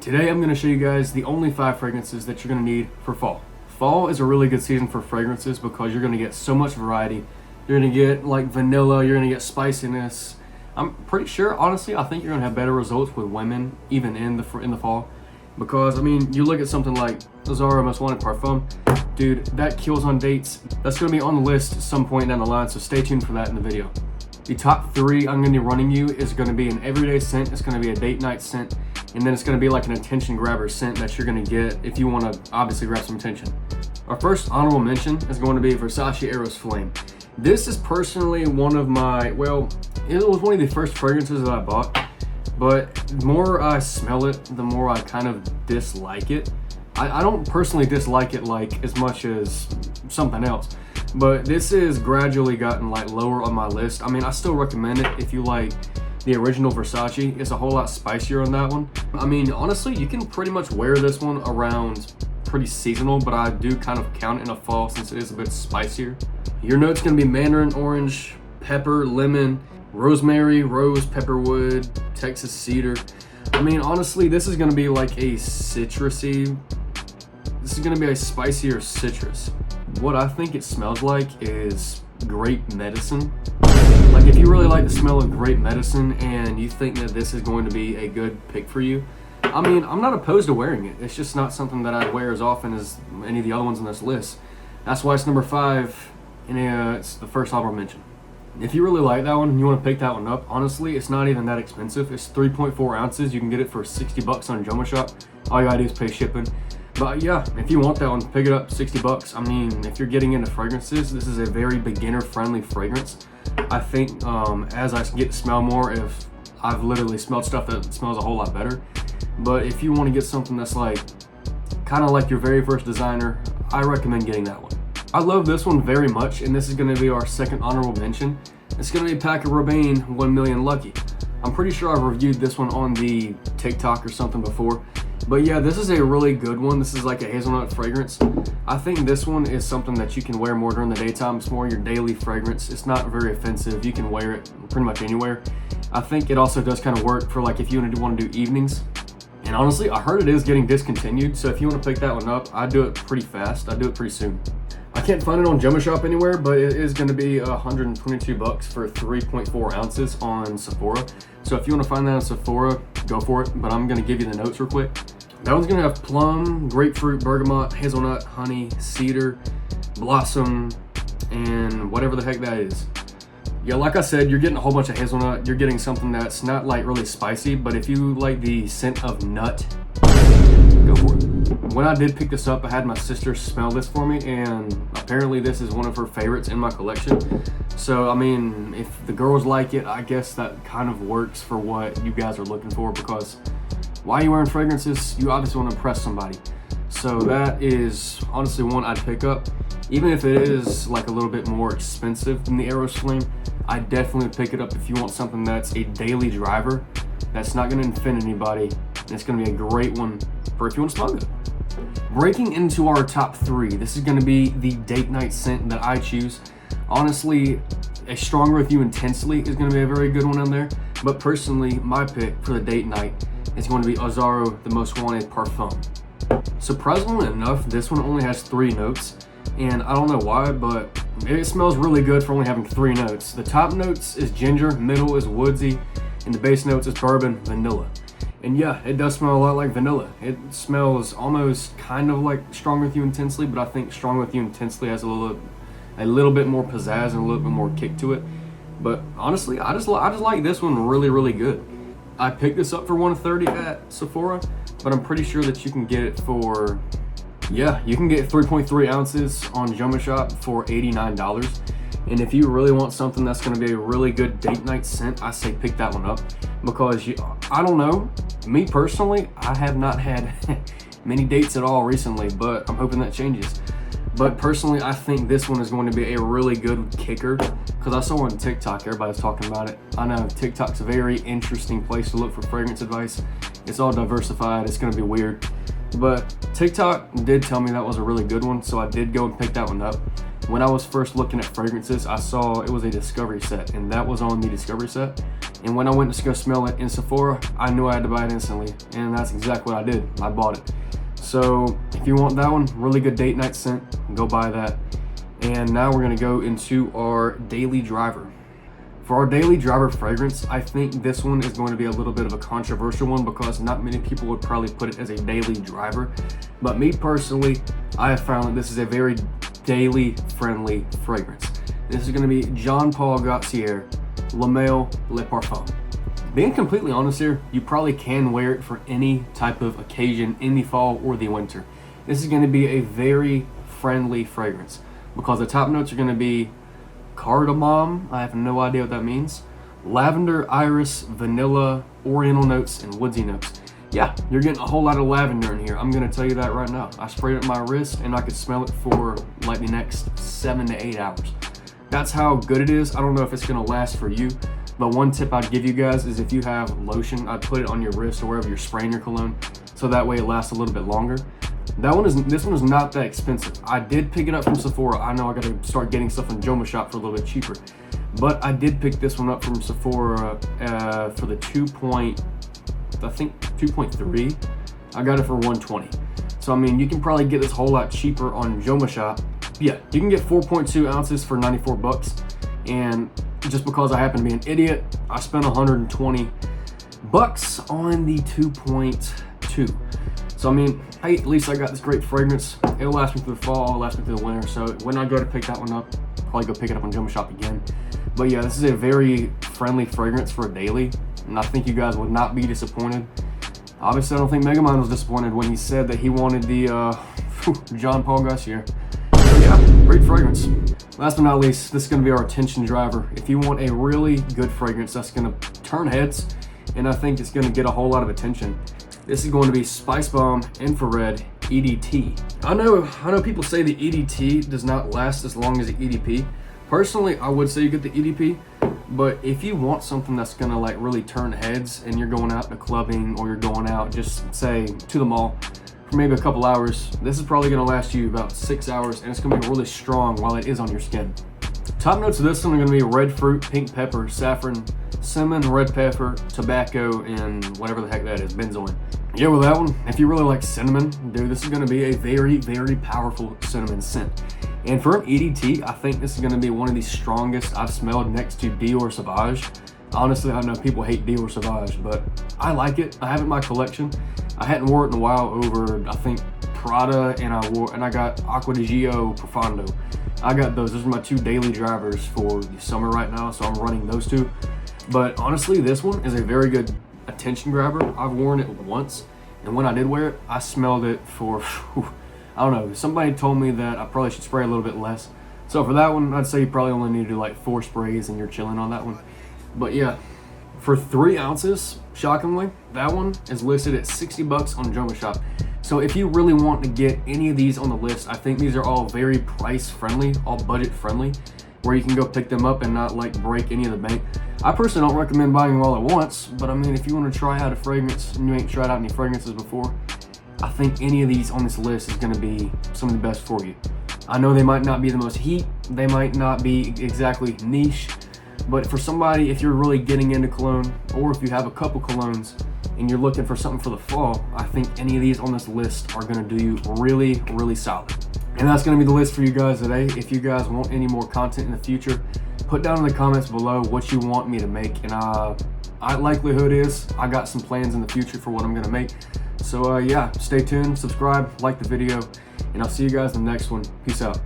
Today I'm going to show you guys the only 5 fragrances that you're going to need for fall. Fall is a really good season for fragrances because you're going to get so much variety. You're going to get like vanilla, you're going to get spiciness. I'm pretty sure, honestly, I think you're going to have better results with women even in the fall. Because, I mean, you look at something like Zara Most Wanted Parfum, dude, that kills on dates. That's going to be on the list at some point down the line, so stay tuned for that in the video. The top 3 I'm going to be running you is going to be an everyday scent, it's going to be a date night scent, and then it's going to be like an attention grabber scent that you're going to get if you want to obviously grab some attention. Our first honorable mention is going to be Versace Eros Flame. This is personally one of my, well, it was one of the first fragrances that I bought, but the more I smell it, the more I kind of dislike it. I don't personally dislike it like as much as something else, but this has gradually gotten like lower on my list. I mean, I still recommend it if you like the original Versace. It's a whole lot spicier on that one. I mean, honestly, you can pretty much wear this one around pretty seasonal, but I do kind of count it in a fall since it is a bit spicier. Your note's gonna be mandarin orange, pepper, lemon, rosemary, rose, pepperwood, Texas cedar. I mean, honestly, this is gonna be like a citrusy, this is gonna be a spicier citrus. What I think it smells like is grape medicine. Like if you really like the smell of grape medicine and you think that this is going to be a good pick for you, I mean, I'm not opposed to wearing it. It's just not something that I wear as often as any of the other ones on this list. That's why it's number 5, and it's the first honorable mention. If you really like that one and you want to pick that one up, honestly, it's not even that expensive. It's 3.4 ounces. You can get it for $60 on Jumbo Shop. All you gotta do is pay shipping. But yeah, if you want that one, pick it up, $60. I mean, if you're getting into fragrances, this is a very beginner-friendly fragrance. I think as I get to smell more, if I've literally smelled stuff that smells a whole lot better. But if you want to get something that's like, kind of like your very first designer, I recommend getting that one. I love this one very much, and this is going to be our second honorable mention. It's going to be Paco Rabanne 1 Million Lucky. I'm pretty sure I've reviewed this one on the TikTok or something before. But yeah, this is a really good one. This is like a hazelnut fragrance. I think this one is something that you can wear more during the daytime. It's more your daily fragrance. It's not very offensive. You can wear it pretty much anywhere. I think it also does kind of work for like if you want to do evenings. And honestly, I heard it is getting discontinued. So if you want to pick that one up, I do it pretty fast. I do it pretty soon. I can't find it on Jumbo Shop anywhere, but it is going to be $122 for 3.4 ounces on Sephora. So if you want to find that on Sephora, go for it. But I'm going to give you the notes real quick. That one's going to have plum, grapefruit, bergamot, hazelnut, honey, cedar, blossom, and whatever the heck that is. Yeah, like I said, you're getting a whole bunch of hazelnut. You're getting something that's not like really spicy, but if you like the scent of nut, go for it. When I did pick this up, I had my sister smell this for me, and apparently this is one of her favorites in my collection. So, I mean, if the girls like it, I guess that kind of works for what you guys are looking for, because why are you wearing fragrances? You obviously want to impress somebody. So that is honestly one I'd pick up. Even if it is like a little bit more expensive than the Eros Flame, I definitely pick it up if you want something that's a daily driver, that's not going to offend anybody, and it's going to be a great one for if you want to smell good. Breaking into our top 3, this is going to be the date night scent that I choose. Honestly, a Stronger With You Intensely is going to be a very good one on there, but personally, my pick for the date night is going to be Zara The Most Wanted Parfum. Surprisingly enough, this one only has 3 notes, and I don't know why, but it smells really good for only having 3 notes. The top notes is ginger, middle is woodsy, and the base notes is bourbon, vanilla. And yeah, it does smell a lot like vanilla. It smells almost kind of like Strong With You Intensely, but I think Strong With You Intensely has a little bit more pizzazz and a little bit more kick to it. But honestly, I just like this one really, really good. I picked this up for $130 at Sephora, but I'm pretty sure that you can get it for, yeah, you can get 3.3 ounces on Jumbo Shop for $89. And if you really want something that's going to be a really good date night scent, I say pick that one up, because I don't know, me personally, I have not had many dates at all recently, but I'm hoping that changes. But personally, I think this one is going to be a really good kicker, because I saw on TikTok, everybody's talking about it. I know TikTok's a very interesting place to look for fragrance advice. It's all diversified, it's going to be weird. But TikTok did tell me that was a really good one, so I did go and pick that one up. when I was first looking at fragrances, I saw it was a discovery set, and that was on the discovery set. And when I went to go smell it in Sephora, I knew I had to buy it instantly, and that's exactly what I did. I bought it. So if you want that one, really good date night scent, go buy that. And now we're gonna go into our daily driver. For our daily driver fragrance, I think this one is going to be a little bit of a controversial one because not many people would probably put it as a daily driver. But me personally, I have found that this is a very daily friendly fragrance. This is going to be Jean Paul Gaultier Le Male Le Parfum. Being completely honest here, you probably can wear it for any type of occasion in the fall or the winter. This is going to be a very friendly fragrance because the top notes are going to be cardamom, I have no idea what that means, lavender, iris, vanilla, oriental notes, and woodsy notes. Yeah, you're getting a whole lot of lavender in here. I'm gonna tell you that right now. I sprayed it on my wrist and I could smell it for like the next 7 to 8 hours. That's how good it is. I don't know if it's gonna last for you, but one tip I'd give you guys is if you have lotion, I'd put it on your wrist or wherever you're spraying your cologne, so that way it lasts a little bit longer. This one is not that expensive. I did pick it up from Sephora. I know I gotta start getting stuff in Joma Shop for a little bit cheaper, but I did pick this one up from Sephora for the 2.3. I got it for $120. So I mean, you can probably get this a whole lot cheaper on Joma Shop. Yeah, you can get 4.2 ounces for $94, and just because I happen to be an idiot, I spent $120 on the 2.2. So I mean, hey, at least I got this great fragrance. It'll last me through the fall, it'll last me through the winter. So when I go to pick that one up, I'll probably go pick it up on Joma Shop again. But yeah, this is a very friendly fragrance for a daily, and I think you guys would not be disappointed. Obviously, I don't think Megamind was disappointed when he said that he wanted the Jean Paul Gaultier. So yeah, great fragrance. Last but not least, this is going to be our attention driver. If you want a really good fragrance that's going to turn heads, and I think it's going to get a whole lot of attention, this is going to be Spice Bomb Infrared EDT. I know people say the EDT does not last as long as the EDP. Personally, I would say you get the EDP, but if you want something that's gonna like really turn heads and you're going out to clubbing or you're going out just say to the mall for maybe a couple hours, this is probably gonna last you about 6 hours, and it's gonna be really strong while it is on your skin. Top notes of this one are gonna be red fruit, pink pepper, saffron, cinnamon, red pepper, tobacco, and whatever the heck that is, benzoin. Yeah, with that one, if you really like cinnamon, dude, this is gonna be a very, very powerful cinnamon scent. And for an EDT, I think this is gonna be one of the strongest I've smelled next to Dior Sauvage. Honestly, I know people hate Dior Sauvage, but I like it. I have it in my collection. I hadn't worn it in a while over, I think, Prada, and I got Acqua di Gio Profondo. I got those. Those are my two daily drivers for the summer right now, so I'm running those two. But honestly, this one is a very good attention grabber. I've worn it once, and when I did wear it, I smelled it for, I don't know, somebody told me that I probably should spray a little bit less. So for that one, I'd say you probably only need to do like 4 sprays and you're chilling on that one. But yeah, for 3 ounces, shockingly, that one is listed at $60 on Joma Shop. So if you really want to get any of these on the list, I think these are all very price friendly, all budget friendly, where you can go pick them up and not like break any of the bank. I personally don't recommend buying them all at once, but I mean, if you want to try out a fragrance and you ain't tried out any fragrances before, I think any of these on this list is going to be some of the best for you. I know they might not be the most heat, they might not be exactly niche, but for somebody, if you're really getting into cologne, or if you have a couple colognes and you're looking for something for the fall, I think any of these on this list are going to do you really, really solid. And that's going to be the list for you guys today. If you guys want any more content in the future, put down in the comments below what you want me to make, and likelihood is I got some plans in the future for what I'm going to make. So yeah, stay tuned, subscribe, like the video, and I'll see you guys in the next one. Peace out.